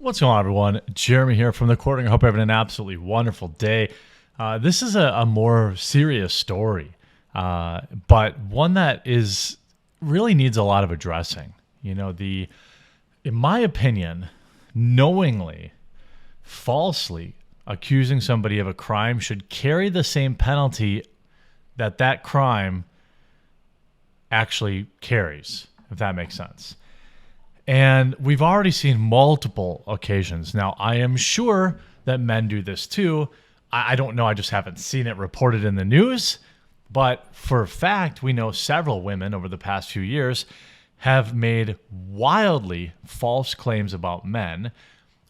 What's going on, everyone? Jeremy here from the Quartering. I hope you're having an absolutely wonderful day. This is a more serious story, but one that is really needs a lot of addressing. In my opinion, knowingly, falsely accusing somebody of a crime should carry the same penalty that crime actually carries, if that makes sense. And we've already seen multiple occasions. Now, I am sure that men do this too. I don't know. I just haven't seen it reported in the news. But for a fact, we know several women over the past few years have made wildly false claims about men,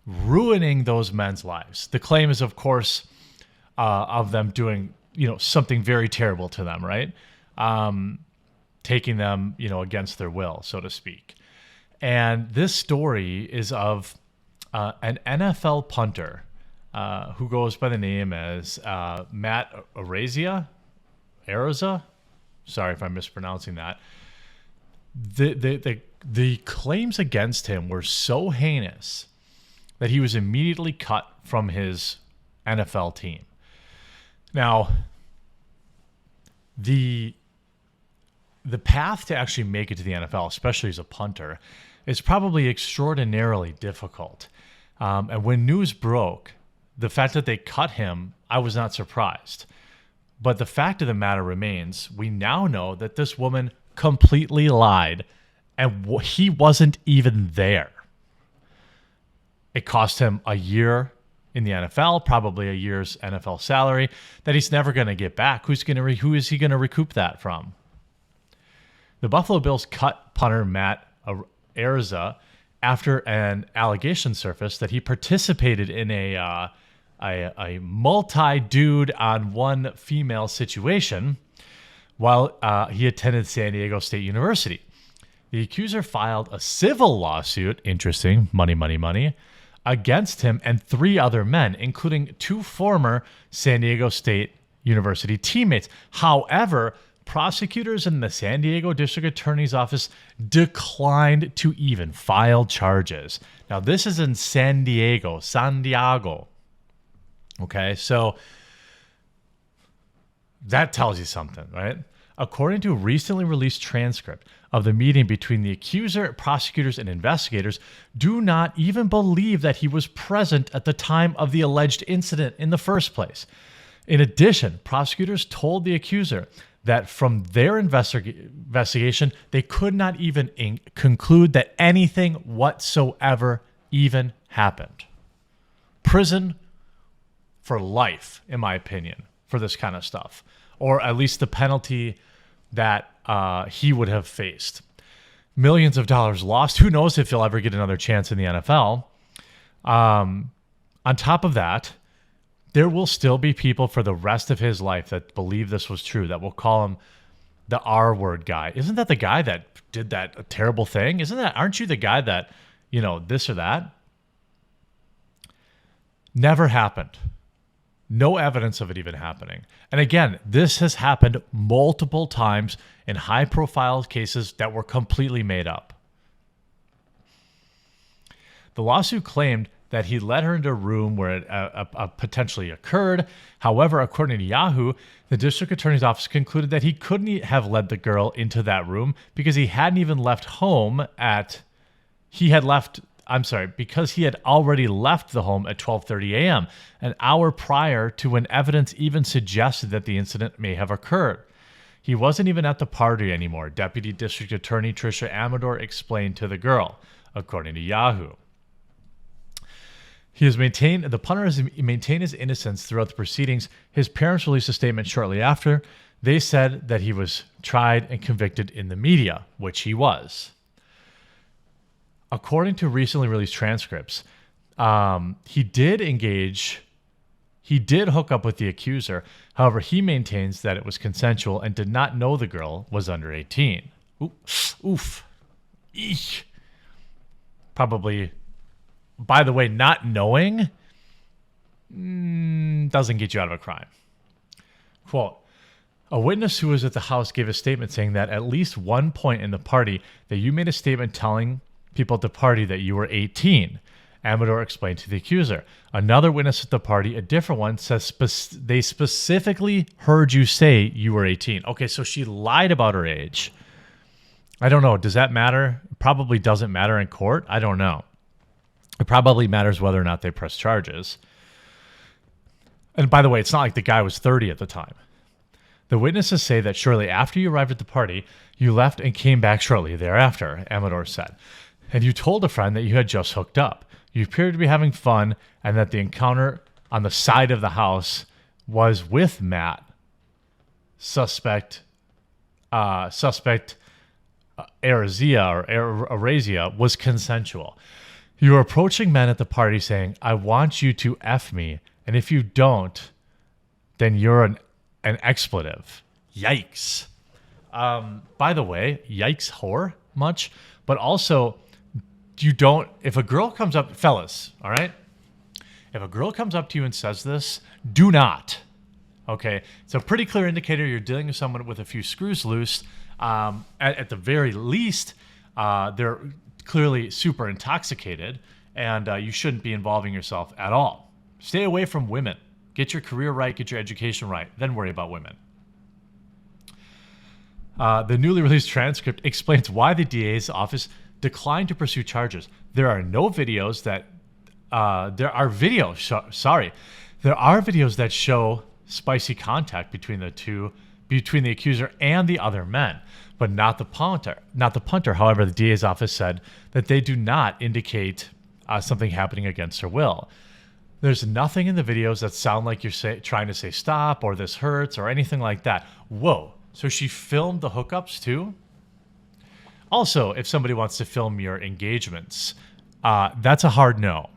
ruining those men's lives. The claim is, of course, of them doing, something very terrible to them, right? Taking them, against their will, so to speak. And this story is of an NFL punter who goes by the name as Matt Araiza. Sorry if I'm mispronouncing that. The claims against him were so heinous that he was immediately cut from his NFL team. Now, the path to actually make it to the NFL, especially as a punter, is probably extraordinarily difficult. And when news broke, the fact that they cut him, I was not surprised. But the fact of the matter remains, we now know that this woman completely lied and he wasn't even there. It cost him a year in the NFL, probably a year's NFL salary that he's never going to get back. Who is he going to recoup that from? The Buffalo Bills cut punter Matt Araiza after an allegation surfaced that he participated in a multi-dude on one female situation while he attended San Diego State University. The accuser filed a civil lawsuit, interesting, money, against him and 3 other men, including 2 former San Diego State University teammates. However, prosecutors in the San Diego District Attorney's Office declined to even file charges. Now, this is in San Diego. Okay, so that tells you something, right? According to a recently released transcript of the meeting between the accuser, prosecutors, and investigators, do not even believe that he was present at the time of the alleged incident in the first place. In addition, prosecutors told the accuser that from their investigation, they could not even conclude that anything whatsoever even happened. Prison for life, in my opinion, for this kind of stuff, or at least the penalty that he would have faced. Millions of dollars lost. Who knows if he'll ever get another chance in the NFL. On top of that, there will still be people for the rest of his life that believe this was true, that will call him the R-word guy. Isn't that the guy that did that terrible thing? Aren't you the guy that, this or that? Never happened. No evidence of it even happening. And again, this has happened multiple times in high-profile cases that were completely made up. The lawsuit claimed that he led her into a room where it potentially occurred. However, according to Yahoo, the district attorney's office concluded that he couldn't have led the girl into that room because he hadn't even left home because he had already left the home at 12:30 a.m., an hour prior to when evidence even suggested that the incident may have occurred. He wasn't even at the party anymore, Deputy District Attorney Tricia Amador explained to the girl, according to Yahoo. The punter has maintained his innocence throughout the proceedings. His parents released a statement shortly after. They said that he was tried and convicted in the media, which he was. According to recently released transcripts, he did hook up with the accuser. However, he maintains that it was consensual and did not know the girl was under 18. Oof. Eek. Probably. By the way, not knowing doesn't get you out of a crime. Quote, a witness who was at the house gave a statement saying that at least one point in the party that you made a statement telling people at the party that you were 18 Amador explained to the accuser. Another witness at the party, a different one, says they specifically heard you say you were 18. Okay, so she lied about her age. I don't know. Does that matter? It probably doesn't matter in court. I don't know. It probably matters whether or not they press charges. And by the way, it's not like the guy was 30 at the time. The witnesses say that shortly after you arrived at the party, you left and came back shortly thereafter, Amador said. And you told a friend that you had just hooked up. You appeared to be having fun and that the encounter on the side of the house was with Matt. Suspect Arazia was consensual. You were approaching men at the party saying, I want you to F me. And if you don't, then you're an expletive. Yikes. By the way, yikes whore much, but also if a girl comes up, fellas, all right? If a girl comes up to you and says this, do not. Okay? It's a pretty clear indicator you're dealing with someone with a few screws loose. At the very least, they're clearly super intoxicated, and you shouldn't be involving yourself at all. Stay away from women. Get your career right, get your education right, then worry about women. The newly released transcript explains why the DA's office declined to pursue charges. There are videos that show spicy contact between the accuser and the other men, but not the punter. However, the DA's office said that they do not indicate something happening against her will. There's nothing in the videos that sound like you're trying to say stop or this hurts or anything like that. Whoa. So she filmed the hookups too? Also, if somebody wants to film your engagements, that's a hard no.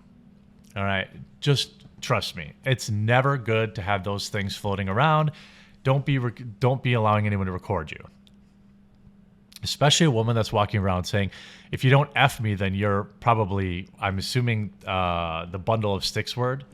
All right? Just trust me. It's never good to have those things floating around. Don't be allowing anyone to record you. Especially a woman that's walking around saying, if you don't F me, then you're probably, I'm assuming, the bundle of sticks word.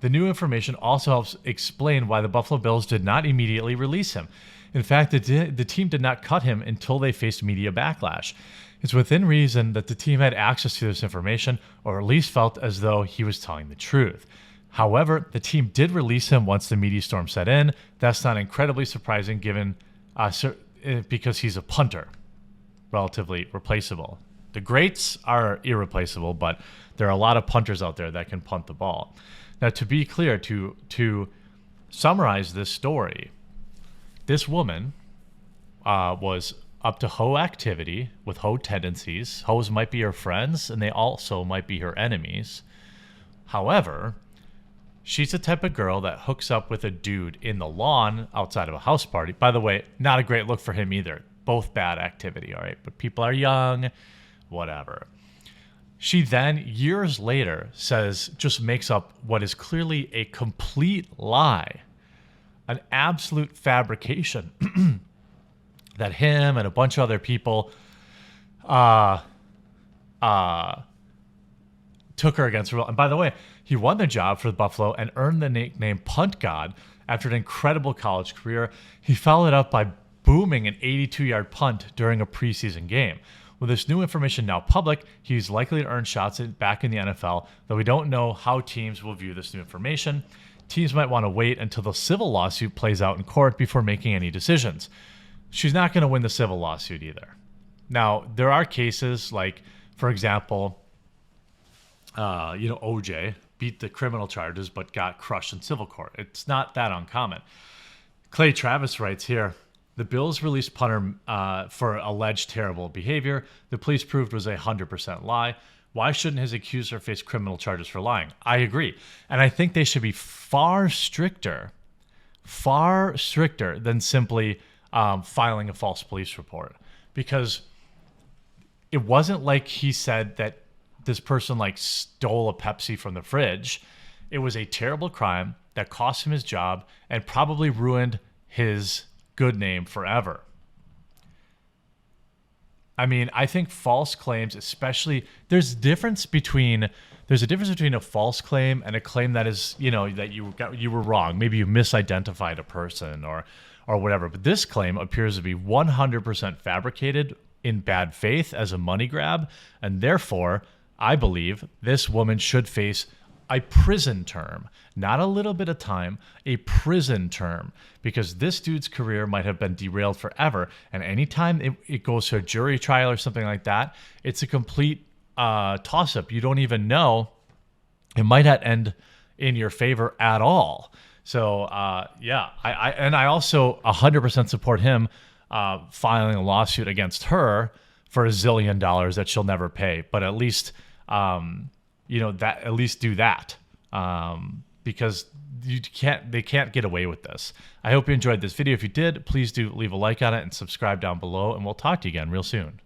The new information also helps explain why the Buffalo Bills did not immediately release him. In fact, the team did not cut him until they faced media backlash. It's within reason that the team had access to this information, or at least felt as though he was telling the truth. However, the team did release him once the media storm set in. That's not incredibly surprising given because he's a punter, relatively replaceable. The greats are irreplaceable, but there are a lot of punters out there that can punt the ball. Now, to be clear, to summarize this story, this woman was up to hoe activity with hoe tendencies. Hoes might be her friends, and they also might be her enemies. However, she's the type of girl that hooks up with a dude in the lawn outside of a house party. By the way, not a great look for him either. Both bad activity, all right? But people are young, whatever. She then, years later, just makes up what is clearly a complete lie, an absolute fabrication that him and a bunch of other people took her against her will. And by the way, he won the job for the Buffalo and earned the nickname Punt God after an incredible college career. He followed up by booming an 82-yard punt during a preseason game. With this new information now public, he's likely to earn shots back in the NFL, though we don't know how teams will view this new information. Teams might want to wait until the civil lawsuit plays out in court before making any decisions. She's not going to win the civil lawsuit either. Now, there are cases like, for example, OJ beat the criminal charges but got crushed in civil court. It's not that uncommon. Clay Travis writes here, the Bills released punter for alleged terrible behavior. The police proved was a 100% lie. Why shouldn't his accuser face criminal charges for lying? I agree. And I think they should be far stricter than simply filing a false police report. Because it wasn't like he said that this person stole a Pepsi from the fridge. It was a terrible crime that cost him his job and probably ruined his good name forever. I mean, I think false claims, especially, there's a difference between a false claim and a claim that is, that you were wrong. Maybe you misidentified a person or whatever. But this claim appears to be 100% fabricated in bad faith as a money grab, and therefore I believe this woman should face a prison term, not a little bit of time, a prison term, because this dude's career might have been derailed forever. And anytime it goes to a jury trial or something like that, it's a complete toss up. You don't even know. It might not end in your favor at all. So yeah, I also 100% support him filing a lawsuit against her for $1 zillion that she'll never pay. But at least at least do that, because they can't get away with this. I hope you enjoyed this video. If you did, please do leave a like on it and subscribe down below, and we'll talk to you again real soon.